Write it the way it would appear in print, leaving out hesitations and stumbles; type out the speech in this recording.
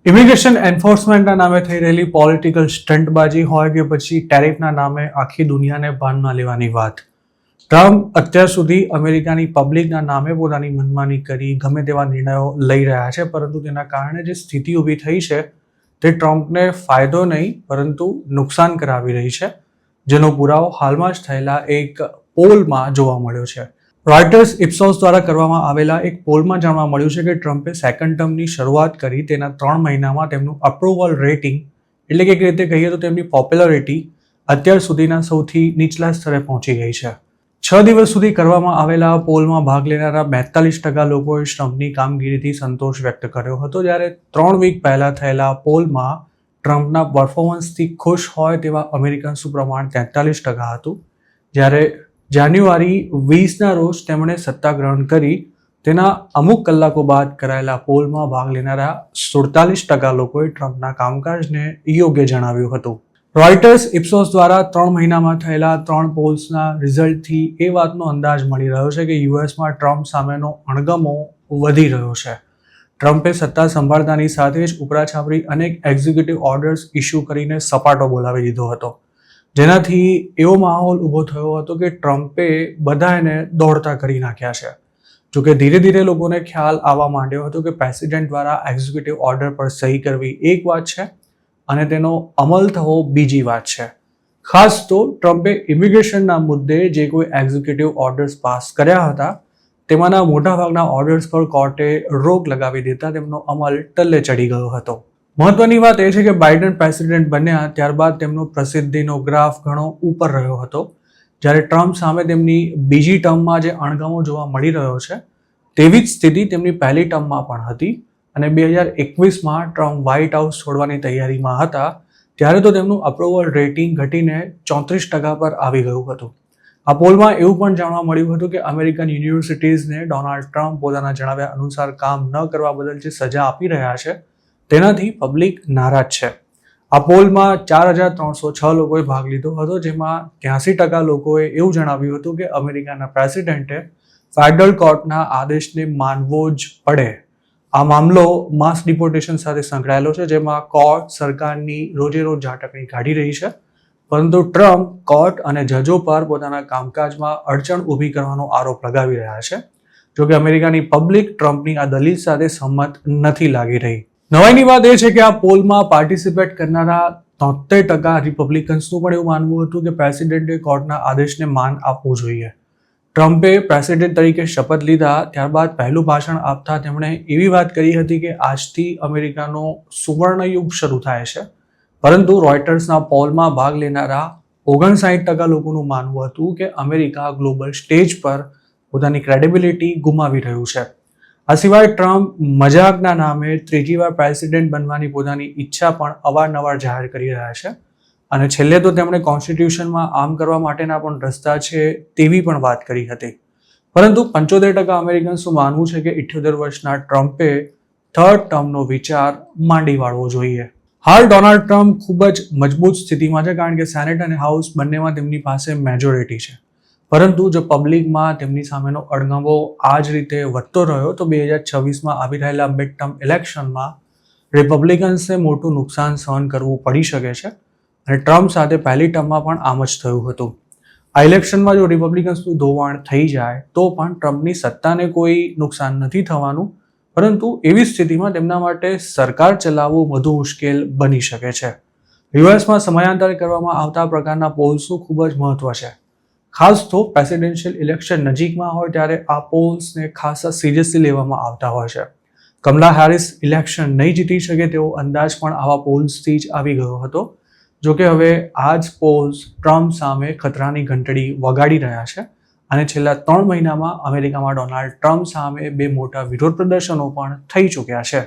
Immigration એન્ફોર્સમેન્ટના નામે થઈ રહેલી પોલિટિકલ સ્ટન્ટબાજી હોય કે પછી ટેરિફના નામે આખી દુનિયાને ભાનમાં લેવાની વાત. ટ્રમ્પ અત્યાર સુધી અમેરિકાની પબ્લિકના નામે પોતાની મનમાની કરી ગમે તેવા નિર્ણયો લઈ રહ્યા છે, પરંતુ તેના કારણે જે સ્થિતિ ઊભી થઈ છે તે ટ્રમ્પને ફાયદો નહીં પરંતુ નુકસાન કરાવી રહી છે, જેનો પુરાવો હાલમાં જ થયેલા એક પોલમાં જોવા મળ્યો છે. રોયટર્સ ઇપ્સોસ દ્વારા કરવામાં આવેલા એક પોલમાં જાણવા મળ્યું છે કે ટ્રમ્પે સેકન્ડ ટર્મની શરૂઆત કરી તેના 3 મહિનામાં તેમનું અપ્રુવલ રેટિંગ એટલે કે એક રીતે કહીએ તો તેમની પોપ્યુલરિટી અત્યાર સુધીના સૌથી નીચલા સ્તરે પહોંચી ગઈ છે. 6 દિવસ સુધી કરવામાં આવેલા પોલમાં ભાગ લેનારા 42% લોકોએ ટ્રમ્પની કામગીરીથી સંતોષ વ્યક્ત કર્યો હતો, જ્યારે 3 વીક પહેલા થયેલા પોલમાં ટ્રમ્પના પરફોર્મન્સથી ખુશ હોય તેવા અમેરિકન્સનું પ્રમાણ 43% હતું, જ્યારે જાન્યુઆરી 20ના રોજ તેમણે સત્તા ગ્રહણ કરી તેના અમુક કલાકો બાદ કરાયેલા પોલમાં ભાગ લેનારા 47% લોકોએ ટ્રમ્પના કામકાજને યોગ્ય જણાવ્યું હતું. રોયટર્સ ઇપ્સોસ દ્વારા 3 મહિનામાં થયેલા 3 પોલ્સના રિઝલ્ટથી એ વાતનો અંદાજ મળી રહ્યો છે કે યુએસમાં ટ્રમ્પ સામેનો અણગમો વધી રહ્યો છે. ટ્રમ્પે સત્તા સંભાળતાની સાથે જ ઉપરાછાપરી અનેક એક્ઝિક્યુટિવ ઓર્ડર્સ ઇસ્યુ કરીને સપાટો બોલાવી દીધો હતો, જેનાથી એવો માહોલ ઊભો થયો હતો કે ટ્રમ્પે બધાને દોડતા કરી નાખ્યા છે. જોકે ધીરે ધીરે લોકોને ખ્યાલ આવવા માંડ્યો હતો કે પ્રેસિડેન્ટ દ્વારા એક્ઝિક્યુટિવ ઓર્ડર પર સહી કરવી એક વાત છે અને તેનો અમલ થવો બીજી વાત છે. ખાસ તો ટ્રમ્પે ઇમિગ્રેશનના મુદ્દે જે કોઈ એક્ઝિક્યુટિવ ઓર્ડર્સ પાસ કર્યા હતા તેમાંના મોટાભાગના ઓર્ડર્સ પર કોર્ટે રોક લગાવી દેતા તેમનો અમલ ટલ્લે ચડી ગયો હતો. મહત્વની વાત એ છે કે બાઇડન પ્રેસિડેન્ટ બન્યા ત્યારબાદ તેમનો પ્રસિદ્ધિનો ગ્રાફ ઘણો ઉપર રહ્યો હતો, જ્યારે ટ્રમ્પ સામે તેમની બીજી ટર્મમાં જે અણગમો જોવા મળી રહ્યો છે તેવી જ સ્થિતિ તેમની પહેલી ટર્મમાં પણ હતી, અને 2021માં ટ્રમ્પ વ્હાઇટ હાઉસ છોડવાની તૈયારીમાં હતા ત્યારે તો તેમનું અપ્રુવલ રેટિંગ ઘટીને 34% પર આવી ગયું હતું. આ પોલમાં એવું પણ જાણવા મળ્યું હતું કે અમેરિકન યુનિવર્સિટીઝને ડોનાલ્ડ ટ્રમ્પ પોતાના જણાવ્યા અનુસાર કામ ન કરવા બદલ જે સજા આપી રહ્યા છે તેનાથી પબ્લિક નારાજ છે. આ પોલમાં 4306 લોકોએ ભાગ લીધો હતો, જેમાં 83% લોકોએ એવું જણાવ્યું હતું કે અમેરિકાના પ્રેસિડેન્ટે ફેડરલ કોર્ટના આદેશને માનવો જ પડે. આ મામલો માસ ડિપોર્ટેશન સાથે સંકળાયેલો છે, જેમાં કોર્ટ સરકારની રોજે રોજ ઝાટકણી કાઢી રહી છે, પરંતુ ટ્રમ્પ કોર્ટ અને જજો પર પોતાના કામકાજમાં અડચણ ઊભી કરવાનો આરોપ લગાવી રહ્યા છે. જોકે અમેરિકાની પબ્લિક ટ્રમ્પની આ દલીલ સાથે સંમત નથી લાગી રહી. નવાઈની વાત એ છે કે આ પોલમાં પાર્ટિસિપેટ કરનારા 73% રિપબ્લિકન્સનું પણ એવું માનવું હતું કે પ્રેસિડેન્ટે કોર્ટના આદેશને માન આપવું જોઈએ. ટ્રમ્પે પ્રેસિડેન્ટ તરીકે શપથ લીધા ત્યારબાદ પહેલું ભાષણ આપતા તેમણે એવી વાત કરી હતી કે આજથી અમેરિકાનો સુવર્ણયુગ શરૂ થાય છે, પરંતુ રોયટર્સના પોલમાં ભાગ લેનારા 59% લોકોનું માનવું હતું કે અમેરિકા ગ્લોબલ સ્ટેજ પર પોતાની ક્રેડિબિલિટી ગુમાવી રહ્યું છે. આ સિવાય ટ્રમ્પ મજાકના નામે ત્રીજી વાર પ્રેસિડેન્ટ બનવાની પોતાની ઈચ્છા પણ અવારનવાર જાહેર કરી રહ્યા છે, અને છેલ્લે તો તેમણે કોન્સ્ટિટ્યુશનમાં આમ કરવા માટેના પણ રસ્તા છે તેવી પણ વાત કરી હતી. પરંતુ 75% અમેરિકન્સનું માનવું છે કે 78 વર્ષના ટ્રમ્પે થર્ડ ટર્મનો વિચાર માંડી વાળવો જોઈએ. હાલ ડોનાલ્ડ ટ્રમ્પ ખૂબ જ મજબૂત સ્થિતિમાં છે, કારણ કે સેનેટ અને હાઉસ બંનેમાં તેમની પાસે મેજોરિટી છે, પરંતુ જો પબ્લિકમાં તેમની સામેનો અણગમો આ જ રીતે વધતો રહ્યો તો 2026માં આવી રહેલા મિડ ટર્મ ઇલેક્શનમાં રિપબ્લિકન્સને મોટું નુકસાન સહન કરવું પડી શકે છે, અને ટ્રમ્પ સાથે પહેલી ટર્મમાં પણ આમ જ થયું હતું. આ ઇલેક્શનમાં જો રિપબ્લિકન્સનું ધોવાણ થઈ જાય તો પણ ટ્રમ્પની સત્તાને કોઈ નુકસાન નથી થવાનું, પરંતુ એવી સ્થિતિમાં તેમના માટે સરકાર ચલાવવું વધુ મુશ્કેલ બની શકે છે. યુએસમાં સમયાંતરે કરવામાં આવતા પ્રકારના પોલ્સનું ખૂબ જ મહત્વ છે. ખાસ તો પ્રેસિડેન્શિયલ ઇલેક્શન નજીકમાં હોય ત્યારે આ પોલ્સને ખાસા સિરિયસલી લેવામાં આવતા હોય છે. કમલા હેરિસ ઇલેક્શન નહીં જીતી શકે તેવો અંદાજ પણ આવા પોલ્સથી જ આવી ગયો હતો. જોકે હવે આ જ પોલ્સ ટ્રમ્પ સામે ખતરાની ઘંટડી વગાડી રહ્યા છે, અને છેલ્લા 3 મહિનામાં અમેરિકામાં ડોનાલ્ડ ટ્રમ્પ સામે 2 મોટા વિરોધ પ્રદર્શનો પણ થઈ ચૂક્યા છે.